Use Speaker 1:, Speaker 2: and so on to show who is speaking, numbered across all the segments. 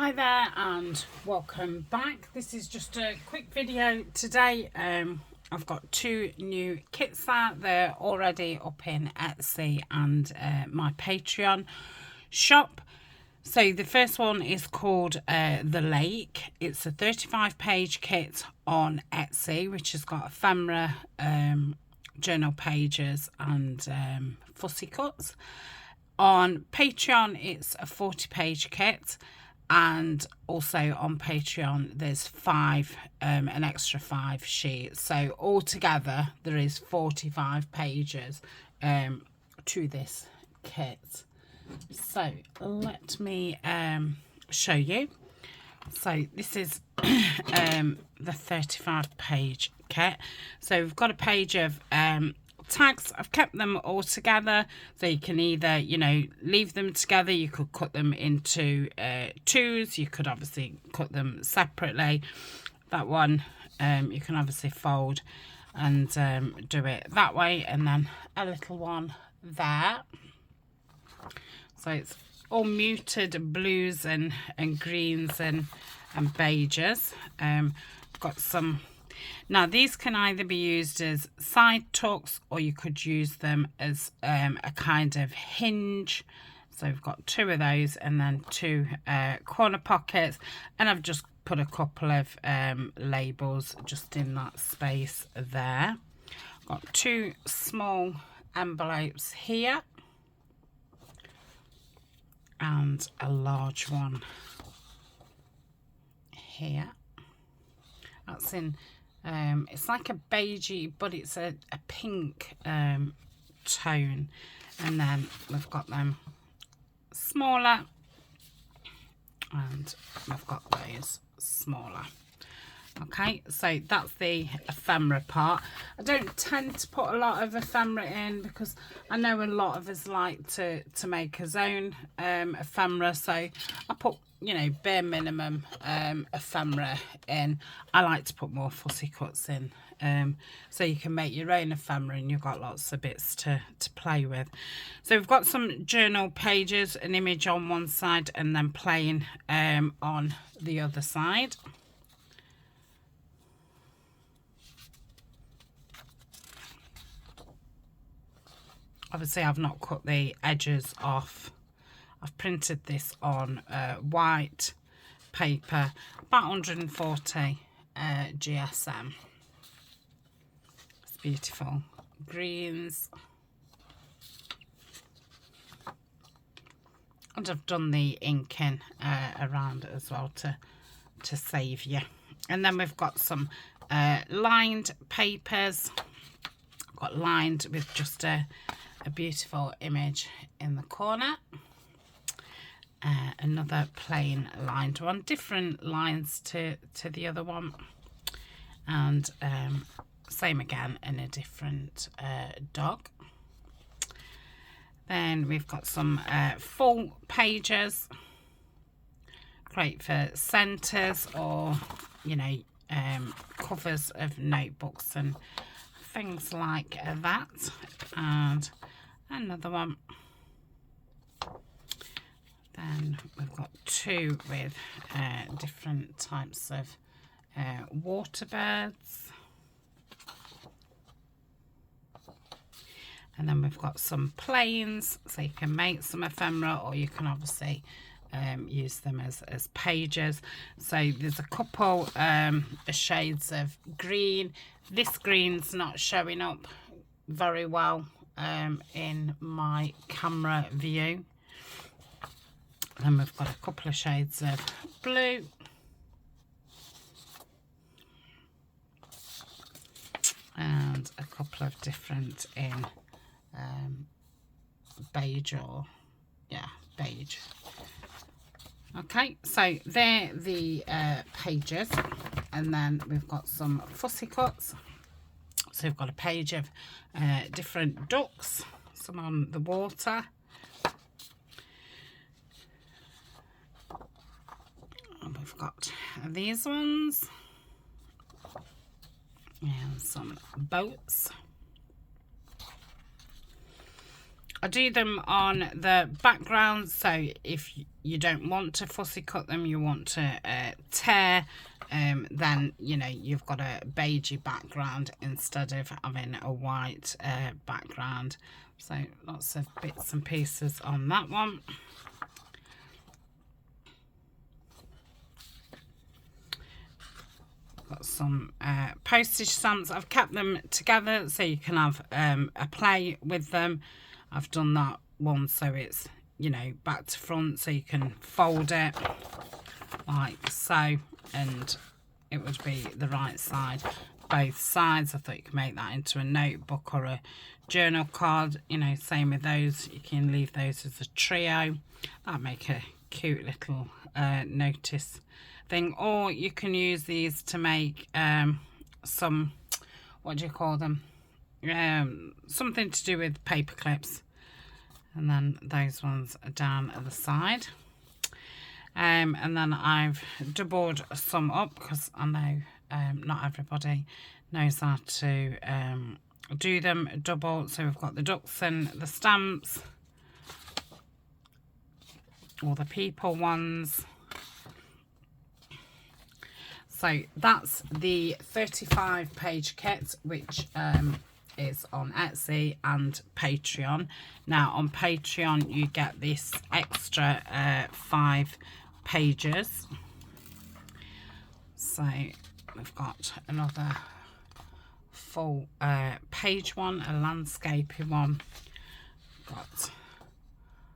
Speaker 1: Hi there and welcome back. This is just a quick video today. I've got two new kits out there already up in Etsy and my Patreon shop. So the first one is called The Lake. It's a 35-page kit on Etsy, which has got ephemera, journal pages and fussy cuts. On Patreon, it's a 40-page kit. And also on Patreon, there's an extra 5 sheets. So altogether, there is 45 pages to this kit. So let me show you. So this is the 35-page kit. So we've got a page of tags. I've kept them all together, so you can either, leave them together, you could cut them into twos, you could obviously cut them separately. That one you can obviously fold and do it that way, and then a little one there. So it's all muted blues and greens and beiges. Got some. Now these can either be used as side tucks, or you could use them as a kind of hinge. So we've got 2 of those, and then 2 corner pockets, and I've just put a couple of labels just in that space there. Got 2 small envelopes here and a large one here. That's in it's like a beigey, but it's a pink tone, and then we've got them smaller, and we've got those smaller. Okay, so that's the ephemera part. I don't tend to put a lot of ephemera in because I know a lot of us like to make his own ephemera, so I put bare minimum ephemera in. I like to put more fussy cuts in, so you can make your own ephemera and you've got lots of bits to play with. So we've got some journal pages, an image on one side and then plain on the other side. Obviously I've not cut the edges off. I've printed this on white paper, about 140 GSM. It's beautiful. Greens. And I've done the inking around it as well to save you. And then we've got some lined papers. Got lined with just a beautiful image in the corner. Another plain lined one, different lines to the other one, and same again in a different dog. Then we've got some full pages, great for centres or covers of notebooks and things like that. And another one. Then we've got 2 with different types of water birds. And then we've got some plains, so you can make some ephemera, or you can obviously use them as pages. So there's a couple shades of green. This green's not showing up very well in my camera view. Then we've got a couple of shades of blue. And a couple of different in beige beige. Okay, so they're the pages. And then we've got some fussy cuts. So we've got a page of different ducks, some on the water. We've got these ones and some boats. I do them on the background, so if you don't want to fussy cut them, you want to tear, then you know you've got a beigey background instead of having a white background. So lots of bits and pieces on that one. Got some postage stamps. I've kept them together so you can have a play with them. I've done that one so it's, you know, back to front, so you can fold it like so and it would be the right side both sides. I thought you could make that into a notebook or a journal card, you know, same with those. You can leave those as a trio. That'd make a cute little notice thing, or you can use these to make some, what do you call them, something to do with paper clips, and then those ones are down at the side. And then I've doubled some up because I know not everybody knows how to do them double. So we've got the ducks and the stamps, or the people ones. So that's the 35-page kit, which is on Etsy and Patreon. Now on Patreon you get this extra 5 pages. So we've got another full page one, a landscaping one, got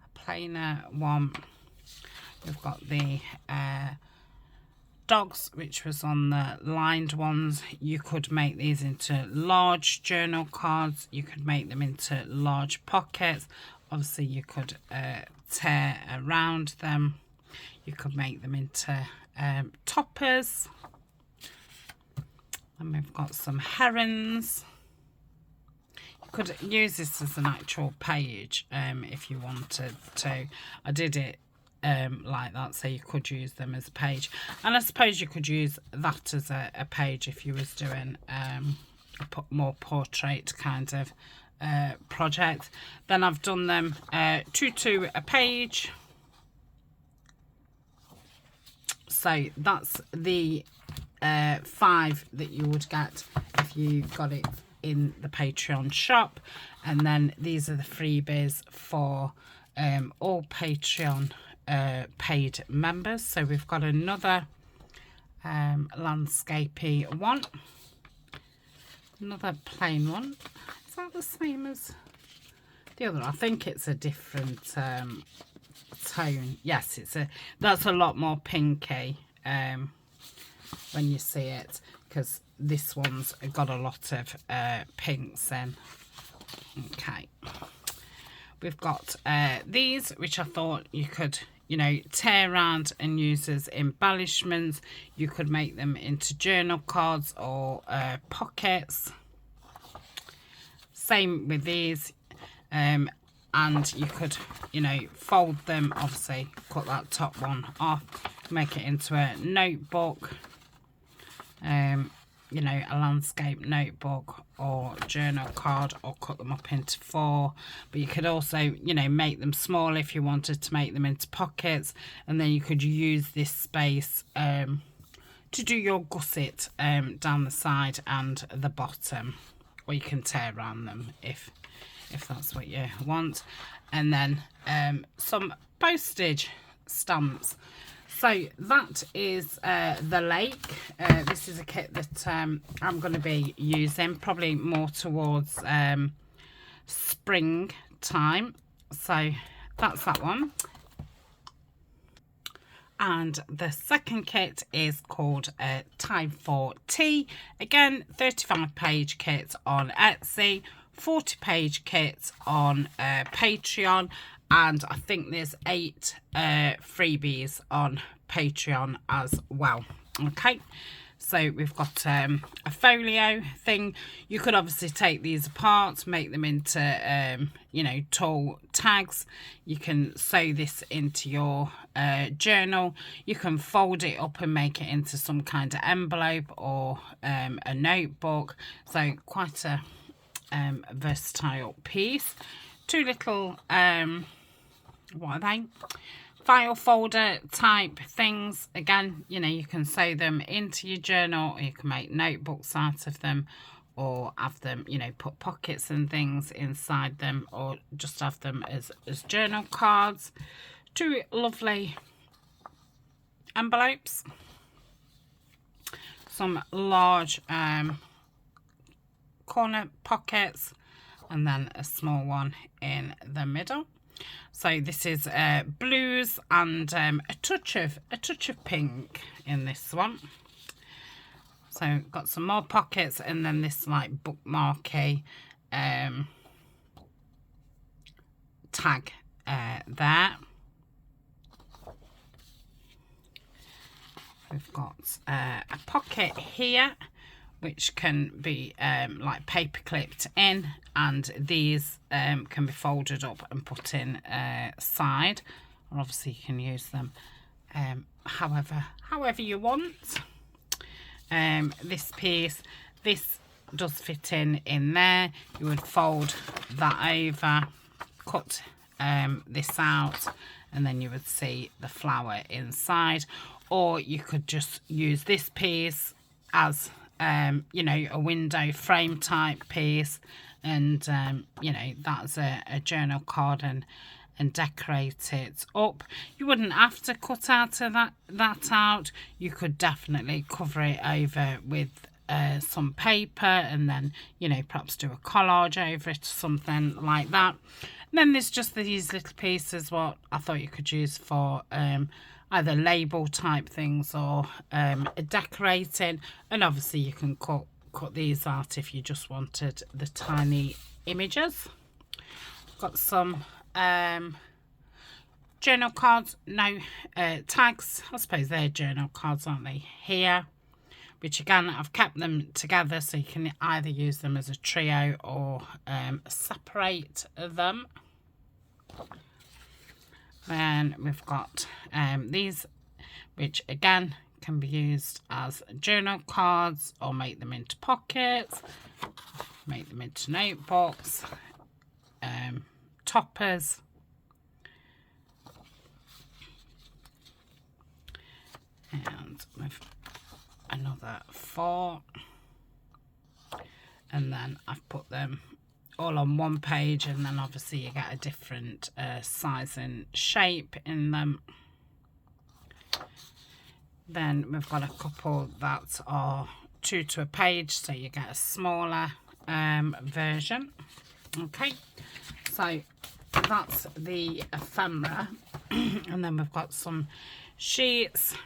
Speaker 1: a plainer one, we've got the dogs, which was on the lined ones. You could make these into large journal cards, you could make them into large pockets. Obviously you could tear around them, you could make them into toppers. And we've got some herons. You could use this as an actual page if you wanted to. I did it like that, so you could use them as a page, and I suppose you could use that as a page if you was doing a more portrait kind of project. Then I've done them 2 to a page, so that's the 5 that you would get if you got it in the Patreon shop. And then these are the freebies for all Patreon paid members. So we've got another landscapey one, another plain one. Is that the same as the other? I think it's a different tone. Yes, that's a lot more pinky when you see it, because this one's got a lot of pinks in. Okay, we've got these, which I thought you could, you know, tear around and use as embellishments. You could make them into journal cards or pockets. Same with these, and you could, you know, fold them, obviously cut that top one off, make it into a notebook, you know, a landscape notebook or journal card, or cut them up into 4. But you could also, you know, make them small if you wanted to make them into pockets, and then you could use this space to do your gusset down the side and the bottom, or you can tear around them if that's what you want. And then some postage stamps. So that is the lake. This is a kit that I'm going to be using probably more towards spring time. So that's that one. And the second kit is called Time for Tea. Again, 35-page kit on Etsy, 40-page kit on Patreon, and I think there's 8 freebies on Patreon as well. Okay, so we've got a folio thing. You could obviously take these apart, make them into you know, tall tags. You can sew this into your journal. You can fold it up and make it into some kind of envelope or a notebook. So quite a versatile piece. two little, what are they? File folder type things. Again, you know, you can sew them into your journal, or you can make notebooks out of them, or have them, you know, put pockets and things inside them, or just have them as journal cards. Two lovely envelopes. Some large corner pockets, and then a small one in the middle. So this is blues and a touch of pink in this one. So got some more pockets, and then this like bookmarky tag there. We've got a pocket here, which can be like paper clipped in, and these can be folded up and put in side, or obviously you can use them however you want. This piece, this does fit in there. You would fold that over, cut this out, and then you would see the flower inside. Or you could just use this piece as you know, a window frame type piece, and you know, that's a journal card, and decorate it up. You wouldn't have to cut out of that out. You could definitely cover it over with some paper, and then, you know, perhaps do a collage over it or something like that. And then there's just these little pieces what I thought you could use for either label type things or decorating, and obviously you can cut these out if you just wanted the tiny images. Got some journal cards, no tags, I suppose they're journal cards, aren't they, here, which again I've kept them together so you can either use them as a trio or separate them. Then we've got these, which again can be used as journal cards, or make them into pockets, make them into notebooks, toppers. And with another 4, and then I've put them all on one page, and then obviously you get a different size and shape in them. Then we've got a couple that are 2 to a page, so you get a smaller version. Okay, so that's the ephemera. And then we've got some sheets.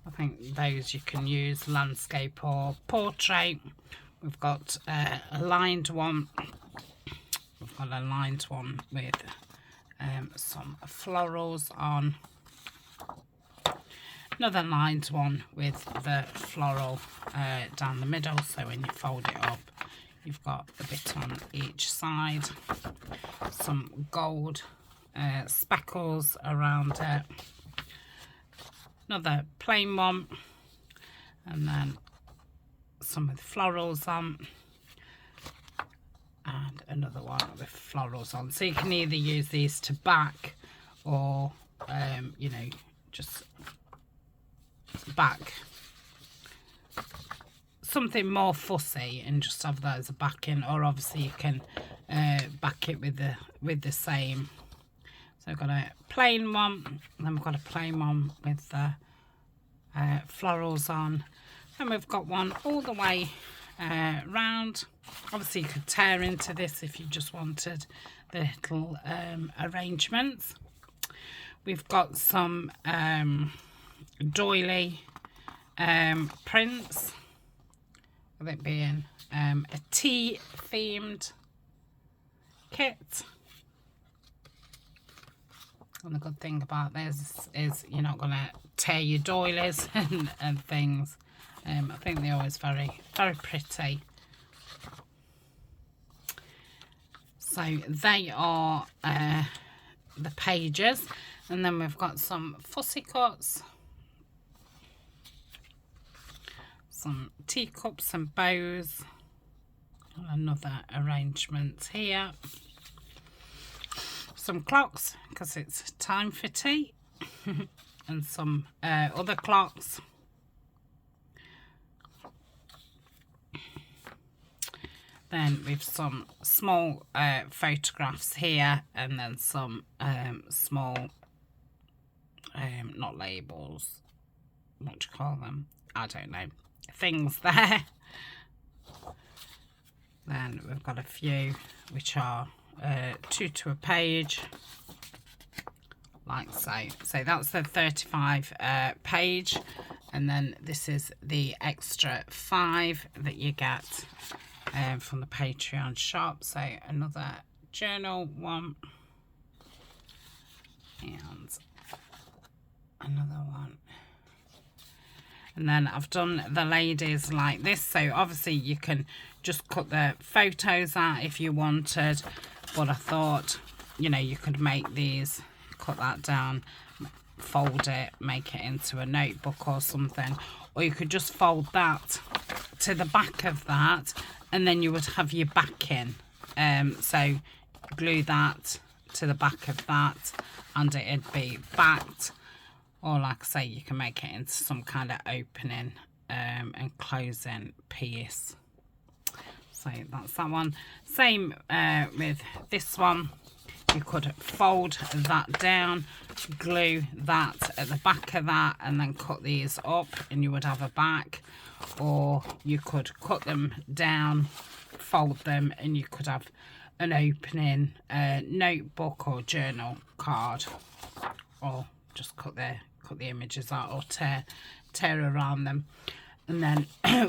Speaker 1: I think those you can use landscape or portrait. We've got a lined one. We've got a lined one with some florals on. Another lined one with the floral down the middle, so when you fold it up you've got a bit on each side. Some gold speckles around it. Another plain one, and then some with florals on, and another one with florals on. So you can either use these to back, or you know, just back something more fussy and just have that as a backing, or obviously you can back it with the same. So I've got a plain one, and then we've got a plain one with the florals on, and we've got one all the way round. Obviously you could tear into this if you just wanted the little arrangements. We've got some doily prints, with it being a tea themed kit. And the good thing about this is you're not going to tear your doilies and things. I think they're always very, very pretty. So they are the pages. And then we've got some fussy cuts, some teacups and bows, and another arrangement here. Some clocks, because it's time for tea, and some other clocks. Then we've some small photographs here, and then some small, not labels, what do you call them? I don't know, things there. Then we've got a few which are 2 to a page, like so. So that's the 35 page, and then this is the extra 5 that you get from the Patreon shop. So another journal one, and another one. And then I've done the ladies like this, so obviously you can just cut the photos out if you wanted, but I thought, you know, you could make these, cut that down, fold it, make it into a notebook or something, or you could just fold that to the back of that, and then you would have your backing. So glue that to the back of that, and it'd be backed. Or like I say, you can make it into some kind of opening and closing piece. So that's that one. Same with this one. You could fold that down, glue that at the back of that, and then cut these up, and you would have a back. Or you could cut them down, fold them, and you could have an opening notebook or journal card, or just cut the images out, or tear around them, and then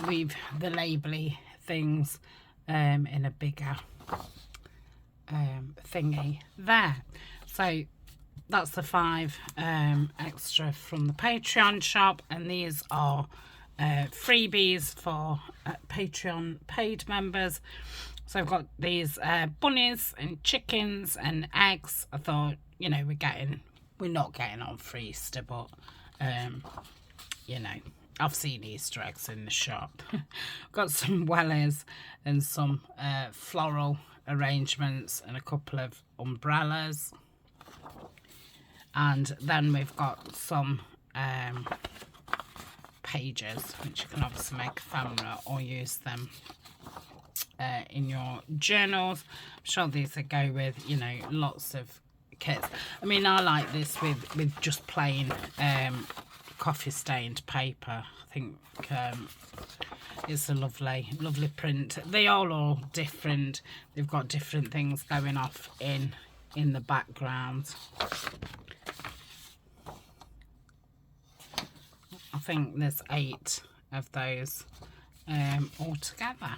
Speaker 1: weave the labelly things in a bigger thingy there. So that's the 5 extra from the Patreon shop, and these are freebies for Patreon paid members. So I've got these bunnies and chickens and eggs. I thought, you know, we're not getting on for Easter, but you know, I've seen Easter eggs in the shop. Got some wellies and some floral arrangements and a couple of umbrellas, and then we've got some pages which you can obviously make ephemera or use them in your journals. I'm sure these will go with, you know, lots of kits. I mean, I like this with just plain coffee stained paper. I think it's a lovely print. They are all different. They've got different things going off in the background. I think there's 8 of those all together.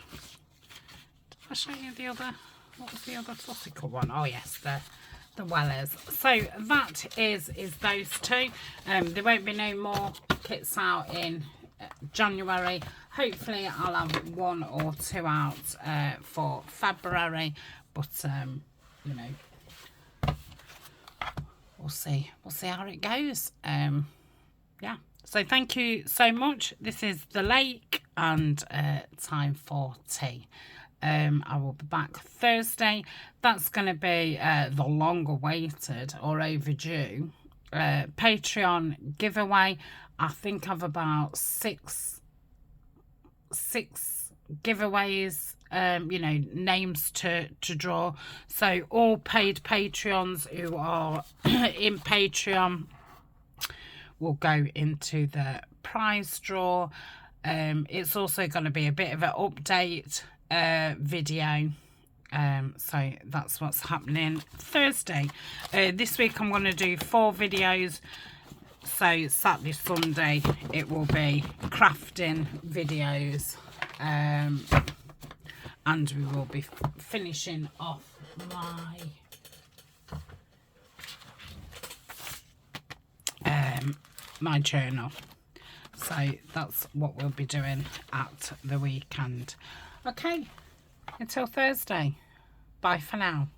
Speaker 1: Did I show you the other? What was the other classical one? Oh yes, the Wellers. So that is those 2. There won't be no more kits out in January. Hopefully I'll have 1 or 2 out for February, but you know, we'll see how it goes. Yeah, so thank you so much. This is the lake, and time for tea. I will be back Thursday. That's going to be the long awaited or overdue Patreon giveaway. I think I've about six giveaways, you know, names to draw. So all paid Patreons who are in Patreon will go into the prize draw. It's also going to be a bit of an update video, so that's what's happening Thursday. This week I'm going to do 4 videos, so Saturday, Sunday it will be crafting videos, and we will be finishing off my journal. So that's what we'll be doing at the weekend. Okay, until Thursday. Bye for now.